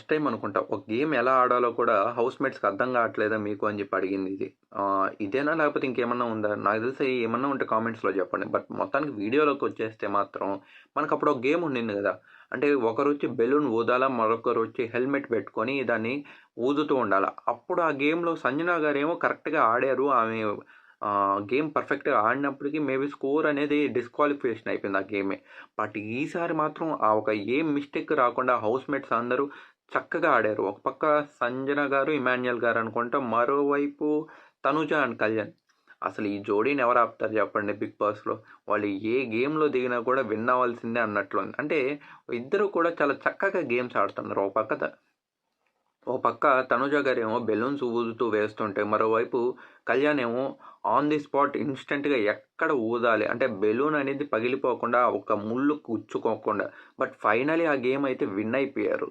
First time అనుకుంటా. ఒక game ఎలా ఆడాలో కూడా హౌస్‌మేట్స్‌కి అర్థం కావట్లేదా మీకు అని చెప్పి అడిగింది ఇది. ఇదేనా లేకపోతే ఇంకేమన్నా ఉందా? నాకు తెలిసి ఏమన్నా ఉంటే కామెంట్స్‌లో చెప్పండి. బట్ మొత్తానికి వీడియోలోకొచ్చేస్తే మాత్రం మనకప్పుడు ఒక గేమ్ ఉండింది గదా! అంటే ఒకరొచ్చి బెలూన్ ఊదాలా, మరొకరొచ్చి హెల్మెట్ పెట్టుకొని దాన్ని ఊదుతూ ఉండాల. అప్పుడు ఆ గేమ్‌లో సంజన గారేమో కరెక్ట్‌గా ఆడారు. ఆమె గేమ్ పర్ఫెక్ట్‌గా ఆడినప్పటికి మేబీ స్కోర్ అనేది డిస్‌క్వాలిఫికేషన్ అయిపోయింది ఆ గేమే. బట్ ఈసారి మాత్రం ఆ ఒక ఏ మిస్టేక్ రాకుండా హౌస్‌మేట్స్ అందరూ చక్కగా ఆడారు. ఒక పక్క సంజన గారు, ఇమాన్యుయల్ గారు అనుకుంటా. మరోవైపు తనుజ అండ్ కళ్యాణ్. అసలు ఈ జోడీని ఎవరు ఆపుతారు చెప్పండి బిగ్ బాస్‌లో. వాళ్ళు ఏ గేమ్‌లో దిగినా కూడా విన్ అవ్వాల్సిందే అన్నట్లు ఉంది. అంటే ఇద్దరు కూడా చాలా చక్కగా గేమ్స్ ఆడుతున్నారు. ఓ పక్క తనుజ గారేమో బెలూన్స్ ఊదుతూ వేస్తుంటే, మరోవైపు కళ్యాణ్ ఏమో ఆన్ ది స్పాట్ ఇన్‌స్టంట్‌గా ఎక్కడ ఊదాలి అంటే బెలూన్ అనేది పగిలిపోకుండా, ఒక ముళ్ళు గుచ్చుకోకుండా. బట్ ఫైనల్లీ ఆ గేమ్ అయితే విన్ అయిపోయారు.